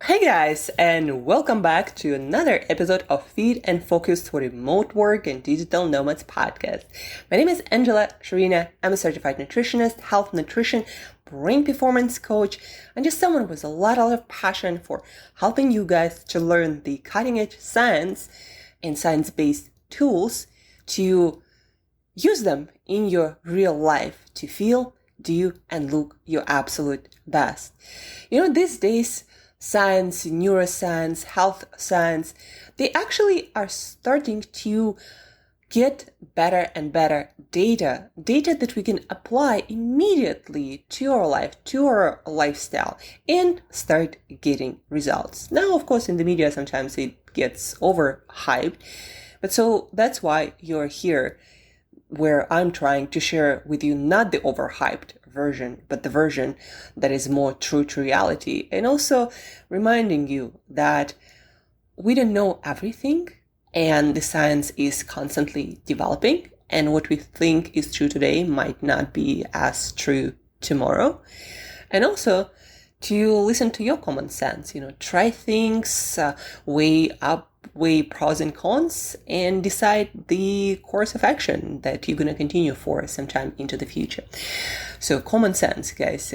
Hey guys, and welcome back to another episode of Feed and Focus for Remote Work and Digital Nomads podcast. My name is Angela Shurina. I'm a certified nutritionist, health nutrition, brain performance coach, and just someone with a lot of passion for helping you guys to learn the cutting edge science and science-based tools to use them in your real life to feel, do, and look your absolute best. These days, science, neuroscience, health science, they actually are starting to get better and better data that we can apply immediately to our life, to our lifestyle, and start getting results. Now, of course, in the media, sometimes it gets overhyped, but so that's why you're here, where I'm trying to share with you not the overhyped version, but the version that is more true to reality, and also reminding you that we don't know everything and the science is constantly developing, and what we think is true today might not be as true tomorrow. And also to listen to your common sense, try things, weigh pros and cons, and decide the course of action that you're going to continue for some time into the future. So common sense, guys,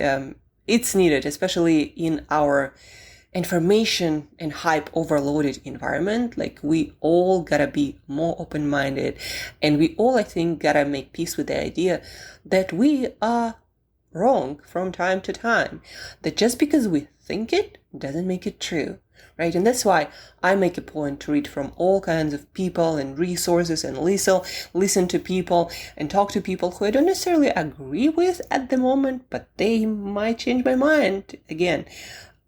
it's needed, especially in our information and hype overloaded environment. Like, we all gotta be more open-minded, and we all, I think, gotta make peace with the idea that we are wrong from time to time, that just because we think it doesn't make it true, right? And that's why I make a point to read from all kinds of people and resources, and listen to people and talk to people who I don't necessarily agree with at the moment, but they might change my mind. Again,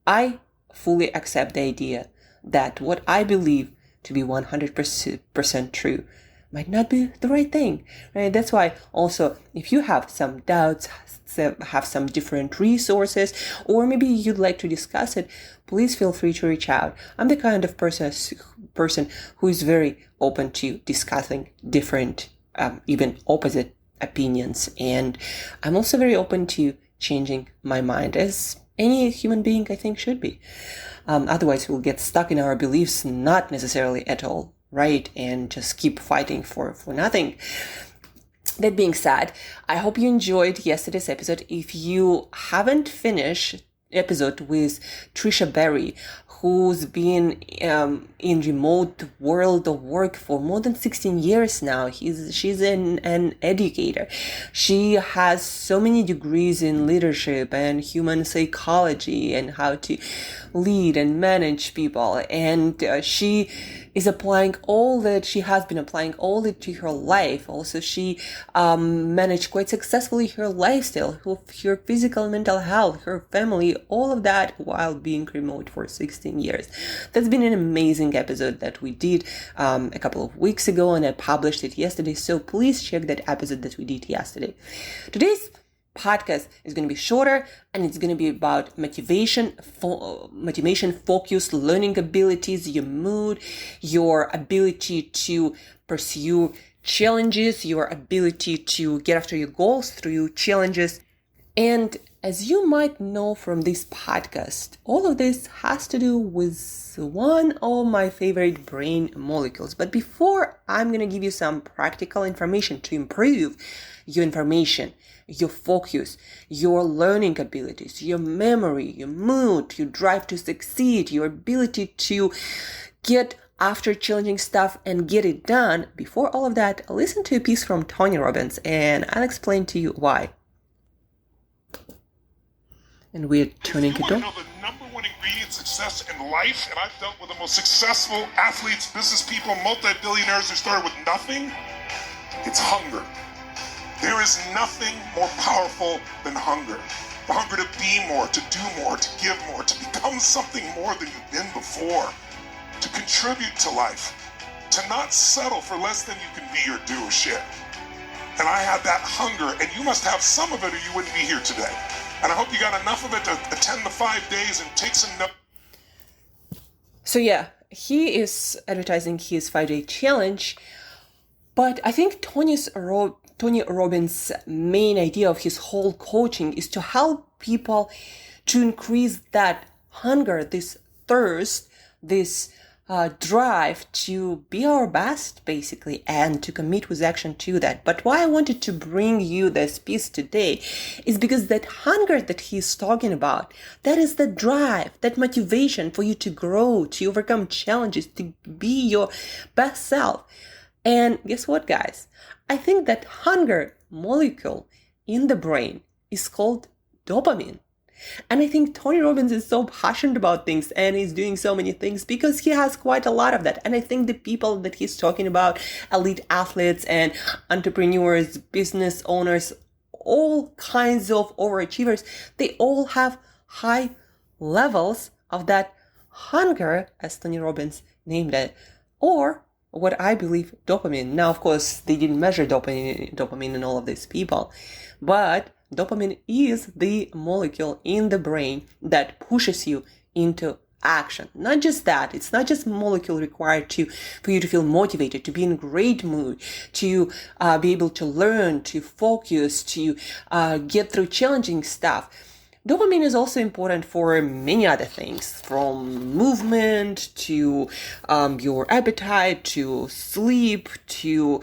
I fully accept the idea that what I believe to be 100% true might not be the right thing, right? That's why also, if you have some doubts, have some different resources, or maybe you'd like to discuss it, please feel free to reach out. I'm the kind of person who is very open to discussing different, even opposite opinions. And I'm also very open to changing my mind, as any human being, I think, should be. Otherwise, we'll get stuck in our beliefs, not necessarily at all right, and just keep fighting for nothing. That being said, I hope you enjoyed yesterday's episode. If you haven't finished episode with Trisha Berry, who's been in remote world of work for more than 16 years now. She's an educator. She has so many degrees in leadership and human psychology and how to lead and manage people. And she has been applying all that to her life. Also, she managed quite successfully her lifestyle, her physical and mental health, her family, all of that while being remote for 16 years. That's been an amazing episode that we did a couple of weeks ago, and I published it yesterday. So please check that episode that we did yesterday. Today's podcast is going to be shorter, and it's going to be about motivation, focus, learning abilities, your mood, your ability to pursue challenges, your ability to get after your goals through challenges. And as you might know from this podcast, all of this has to do with one of my favorite brain molecules. But before, I'm going to give you some practical information to improve your information, your focus, your learning abilities, your memory, your mood, your drive to succeed, your ability to get after challenging stuff and get it done. Before all of that, listen to a piece from Tony Robbins, and I'll explain to you why. And we're turning it on. You want to know the number one ingredient success in life? And I've dealt with the most successful athletes, business people, multi-billionaires who started with nothing. It's hunger. There is nothing more powerful than hunger. The hunger to be more, to do more, to give more, to become something more than you've been before, to contribute to life, to not settle for less than you can be or do or share. And I had that hunger, and you must have some of it or you wouldn't be here today. And I hope you got enough of it to attend the 5 days and take some notes. So yeah, he is advertising his 5-day challenge, but I think Tony Robbins' main idea of his whole coaching is to help people to increase that hunger, this thirst, this drive to be our best, basically, and to commit with action to that. But why I wanted to bring you this piece today is because that hunger that he's talking about, that is the drive, that motivation for you to grow, to overcome challenges, to be your best self. And guess what, guys? I think that hunger molecule in the brain is called dopamine. And I think Tony Robbins is so passionate about things and he's doing so many things because he has quite a lot of that. And I think the people that he's talking about, elite athletes and entrepreneurs, business owners, all kinds of overachievers, they all have high levels of that hunger, as Tony Robbins named it, or what I believe, dopamine. Now, of course, they didn't measure dopamine in all of these people, but dopamine is the molecule in the brain that pushes you into action. Not just that, it's not just a molecule required for you to feel motivated, to be in a great mood, to be able to learn, to focus, to get through challenging stuff. Dopamine is also important for many other things, from movement to your appetite, to sleep, to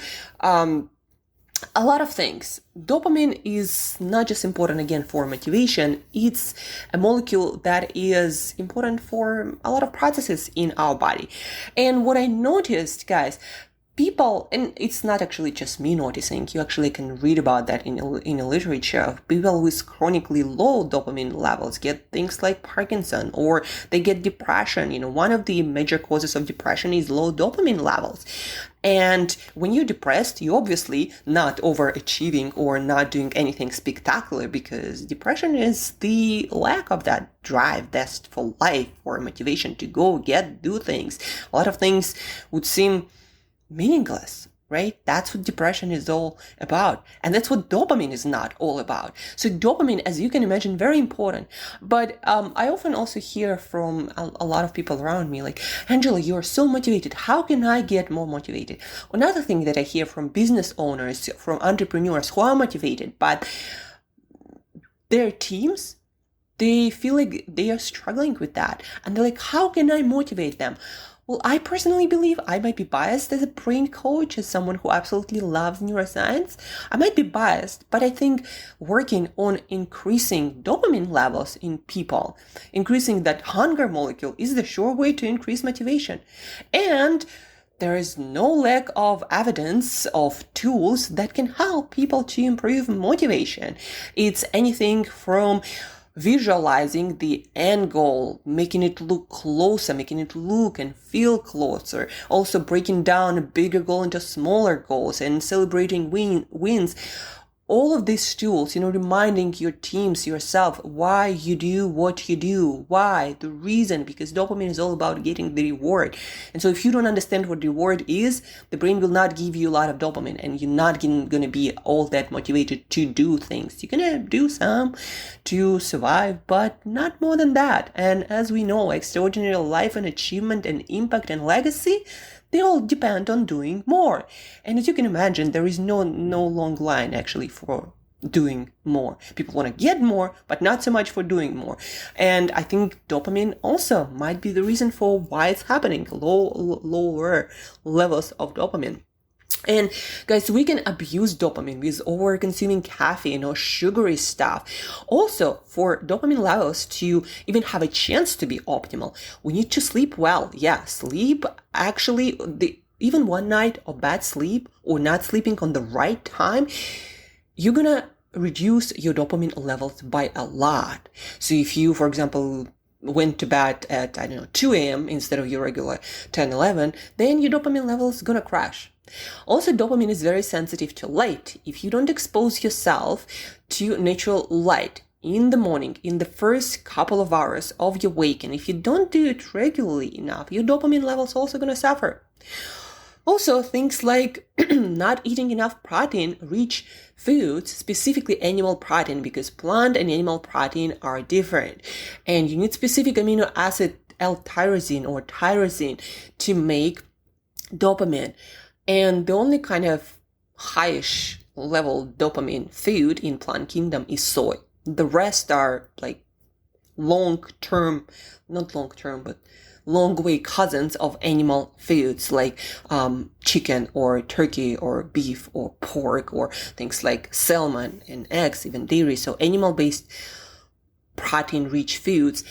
a lot of things. Dopamine is not just important, again, for motivation. It's a molecule that is important for a lot of processes in our body. And what I noticed, guys, people, and it's not actually just me noticing, you actually can read about that in the literature. People with chronically low dopamine levels get things like Parkinson, or they get depression. One of the major causes of depression is low dopamine levels. And when you're depressed, you're obviously not overachieving or not doing anything spectacular, because depression is the lack of that drive, zest for life, or motivation to go do things. A lot of things would seem meaningless, right? That's what depression is all about. And that's what dopamine is not all about. So dopamine, as you can imagine, very important. But I often also hear from a lot of people around me, like, Angela, you're so motivated. How can I get more motivated? Another thing that I hear from business owners, from entrepreneurs who are motivated, but their teams, they feel like they are struggling with that. And they're like, how can I motivate them? Well, I personally believe I might be biased as a brain coach, as someone who absolutely loves neuroscience. I might be biased, but I think working on increasing dopamine levels in people, increasing that hunger molecule, is the sure way to increase motivation. And there is no lack of evidence of tools that can help people to improve motivation. It's anything from visualizing the end goal, making it look closer, making it look and feel closer. Also breaking down a bigger goal into smaller goals and celebrating wins. All of these tools, reminding your teams, yourself, why you do what you do, why, the reason, because dopamine is all about getting the reward. And so if you don't understand what reward is, the brain will not give you a lot of dopamine, and you're not going to be all that motivated to do things. You're going to do some to survive, but not more than that. And as we know, extraordinary life and achievement and impact and legacy, they all depend on doing more. And as you can imagine, there is no long line actually for doing more. People want to get more, but not so much for doing more. And I think dopamine also might be the reason for why it's happening. Lower levels of dopamine. And guys, we can abuse dopamine with over consuming caffeine or sugary stuff. Also, for dopamine levels to even have a chance to be optimal, we need to sleep well. Yeah, sleep actually, even one night of bad sleep or not sleeping on the right time, you're gonna reduce your dopamine levels by a lot. So if you, for example, went to bed at, 2 a.m. instead of your regular 10, 11, then your dopamine level is gonna crash. Also, dopamine is very sensitive to light. If you don't expose yourself to natural light in the morning, in the first couple of hours of your wake, and if you don't do it regularly enough, your dopamine level is also going to suffer. Also, things like not eating enough protein-rich foods, specifically animal protein, because plant and animal protein are different. And you need specific amino acid L-tyrosine or tyrosine to make dopamine. And the only kind of highish level dopamine food in plant kingdom is soy. The rest are like long way cousins of animal foods like chicken or turkey or beef or pork or things like salmon and eggs, even dairy. So animal-based protein-rich foods,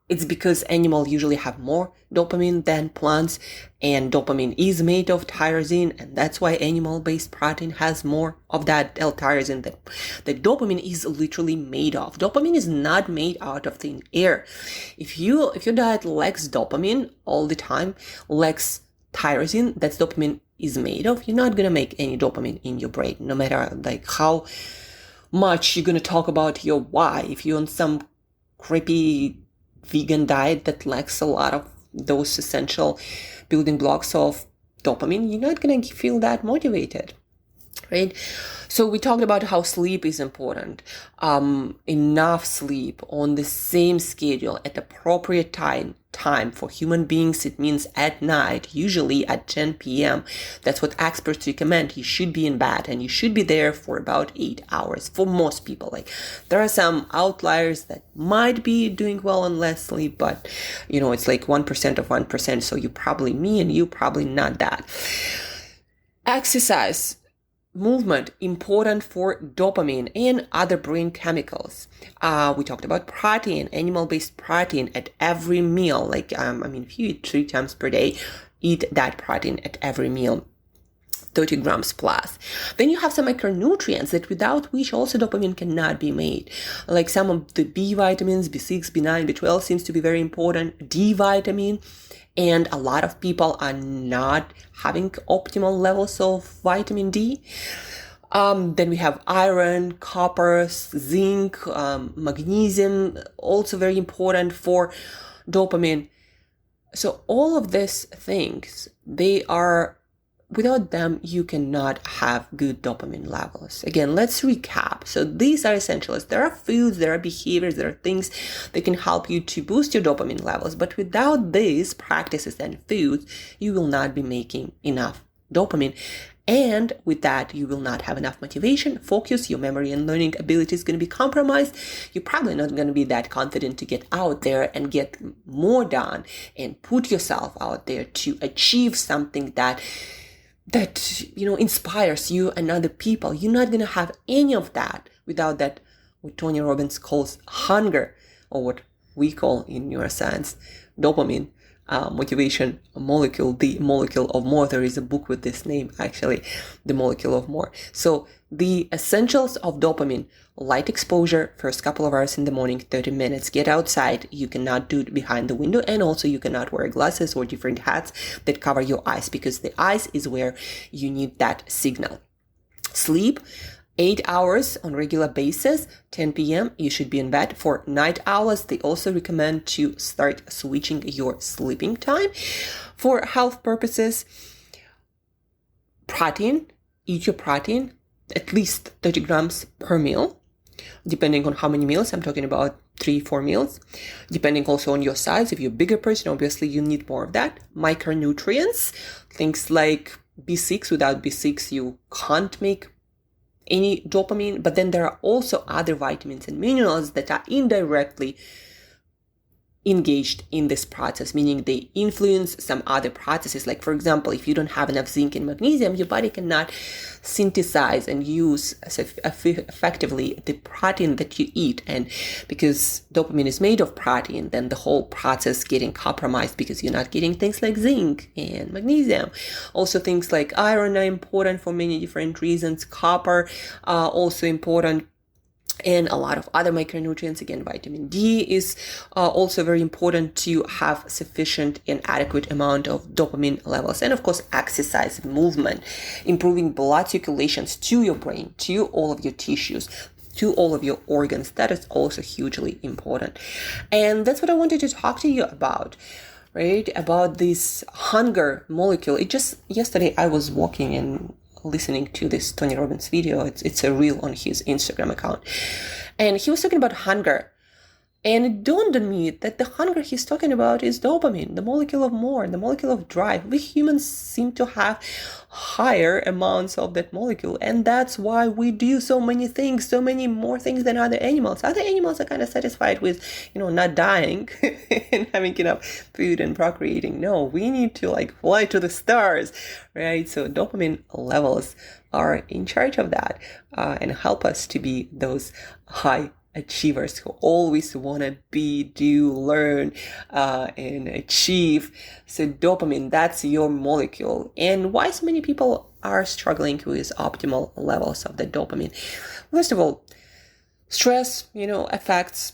it's because animals usually have more dopamine than plants, and dopamine is made of tyrosine, and that's why animal-based protein has more of that L-tyrosine that dopamine is literally made of. Dopamine is not made out of thin air. If your diet lacks dopamine all the time, lacks tyrosine, that's dopamine is made of, you're not gonna make any dopamine in your brain, no matter like how much you're gonna talk about your why. If you're on some crappy vegan diet that lacks a lot of those essential building blocks of dopamine, you're not going to feel that motivated, right? So we talked about how sleep is important. Enough sleep on the same schedule at appropriate time for human beings. It means at night, usually at 10 p.m. That's what experts recommend. You should be in bed and you should be there for about 8 hours for most people. Like there are some outliers that might be doing well on less sleep, but it's like 1% of 1%. So you probably, me and you probably not that. Exercise, movement, important for dopamine and other brain chemicals. We talked about protein, animal-based protein at every meal. Like, if you eat 3 times per day, eat that protein at every meal, 30 grams plus. Then you have some micronutrients that without which also dopamine cannot be made. Like some of the B vitamins, B6, B9, B12 seems to be very important. D vitamin. And a lot of people are not having optimal levels of vitamin D. Then we have iron, copper, zinc, magnesium, also very important for dopamine. So all of these things, without them, you cannot have good dopamine levels. Again, let's recap. So these are essentials. There are foods, there are behaviors, there are things that can help you to boost your dopamine levels. But without these practices and foods, you will not be making enough dopamine. And with that, you will not have enough motivation, focus, your memory and learning ability is going to be compromised. You're probably not going to be that confident to get out there and get more done and put yourself out there to achieve something that inspires you and other people. You're not going to have any of that without that, what Tony Robbins calls hunger, or what we call in neuroscience, dopamine, motivation molecule, the molecule of more. There is a book with this name, actually, the molecule of more. So the essentials of dopamine: light exposure, first couple of hours in the morning, 30 minutes, get outside. You cannot do it behind the window, and also you cannot wear glasses or different hats that cover your eyes, because the eyes is where you need that signal. Sleep, 8 hours on regular basis, 10 p.m. you should be in bed. For night owls, they also recommend to start switching your sleeping time. For health purposes, protein, eat your protein, at least 30 grams per meal, depending on how many meals. I'm talking about 3-4 meals, depending also on your size. If you're a bigger person, obviously you need more of that. Micronutrients, things like B6. Without B6, you can't make any dopamine. But then there are also other vitamins and minerals that are indirectly engaged in this process, meaning they influence some other processes. Like, for example, if you don't have enough zinc and magnesium, your body cannot synthesize and use effectively the protein that you eat. And because dopamine is made of protein, then the whole process getting compromised because you're not getting things like zinc and magnesium. Also, things like iron are important for many different reasons. Copper also important. And a lot of other micronutrients. Again, vitamin D is also very important to have sufficient and adequate amount of dopamine levels. And of course, exercise, movement, improving blood circulations to your brain, to all of your tissues, to all of your organs. That is also hugely important. And that's what I wanted to talk to you about, right? About this hunger molecule. Yesterday I was walking and listening to this Tony Robbins video. It's a reel on his Instagram account. And he was talking about hunger. And it dawned on me that the hunger he's talking about is dopamine, the molecule of more, the molecule of drive. We humans seem to have higher amounts of that molecule. And that's why we do so many things, so many more things than other animals. Other animals are kind of satisfied with, not dying and having enough food and procreating. No, we need to fly to the stars, right? So dopamine levels are in charge of that and help us to be those high achievers who always want to be, do, learn, and achieve. So dopamine, that's your molecule. And why so many people are struggling with optimal levels of the dopamine? First of all, stress, affects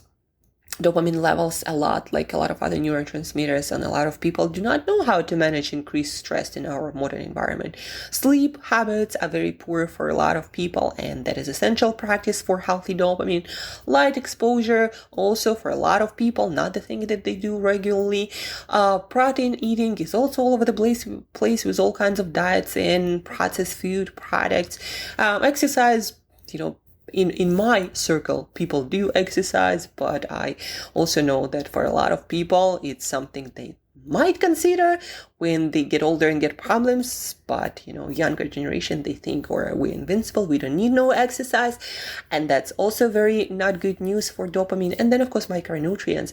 dopamine levels a lot, like a lot of other neurotransmitters, and a lot of people do not know how to manage increased stress in our modern environment. Sleep habits are very poor for a lot of people, and that is essential practice for healthy dopamine. Light exposure also for a lot of people, not the thing that they do regularly. Protein eating is also all over the place with all kinds of diets and processed food products. Exercise, in my circle, people do exercise, but I also know that for a lot of people, it's something they might consider when they get older and get problems. But, younger generation, they think, we're invincible, we don't need no exercise. And that's also very not good news for dopamine. And then, of course, micronutrients,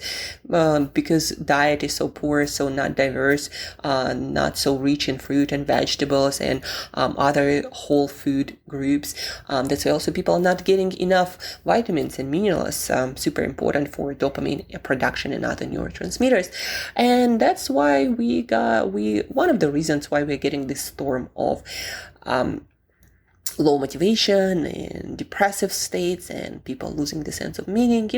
because diet is so poor, so not diverse, not so rich in fruit and vegetables and other whole food groups. That's why also people are not getting enough vitamins and minerals, super important for dopamine production and other neurotransmitters. And that's why one of the reasons why we're getting this storm of low motivation and depressive states and people losing the sense of meaning.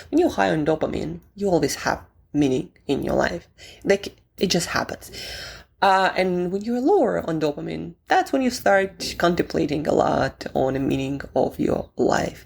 When you're high on dopamine, you always have meaning in your life. It just happens. And when you're lower on dopamine, that's when you start contemplating a lot on the meaning of your life.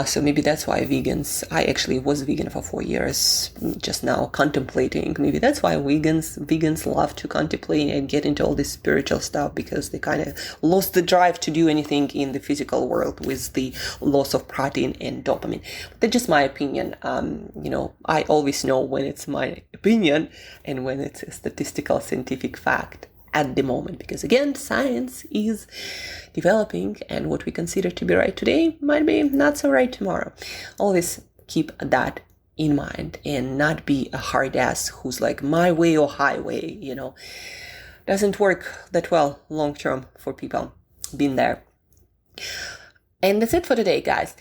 So maybe that's why I actually was vegan for 4 years, just now contemplating. Maybe that's why vegans love to contemplate and get into all this spiritual stuff, because they kind of lost the drive to do anything in the physical world with the loss of protein and dopamine. But that's just my opinion. I always know when it's my opinion and when it's a statistical scientific fact at the moment, because again, science is developing, and what we consider to be right today might be not so right tomorrow. Always keep that in mind and not be a hard ass who's like my way or highway. Doesn't work that well long term for people. Been there. And that's it for today, guys.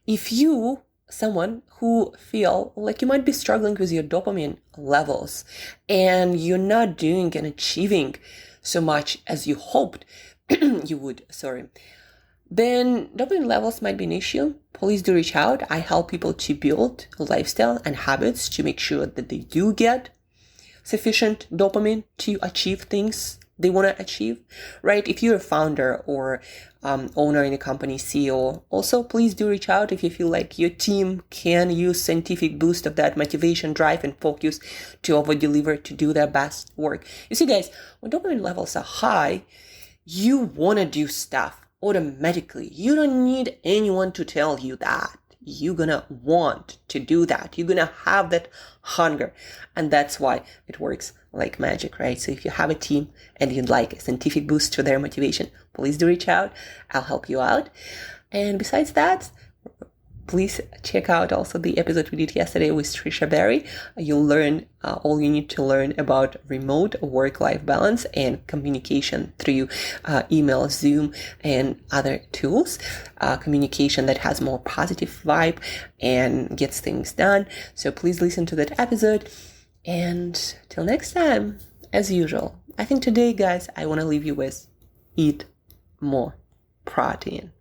If you someone who feel like you might be struggling with your dopamine levels and you're not doing and achieving so much as you hoped you would, then dopamine levels might be an issue. Please do reach out. I help people to build a lifestyle and habits to make sure that they do get sufficient dopamine to achieve things they want to achieve, right? If you're a founder or owner in a company, CEO, also please do reach out if you feel like your team can use scientific boost of that motivation, drive, and focus to over-deliver, to do their best work. You see, guys, when dopamine levels are high, you want to do stuff automatically. You don't need anyone to tell you that. You're gonna want to do that. You're gonna have that hunger. And that's why it works like magic, right? So if you have a team and you'd like a scientific boost to their motivation, please do reach out. I'll help you out. And besides that, please check out also the episode we did yesterday with Trisha Berry. You'll learn all you need to learn about remote work-life balance and communication through email, Zoom, and other tools. Communication that has more positive vibe and gets things done. So please listen to that episode. And till next time, as usual, I think today, guys, I want to leave you with eat more protein.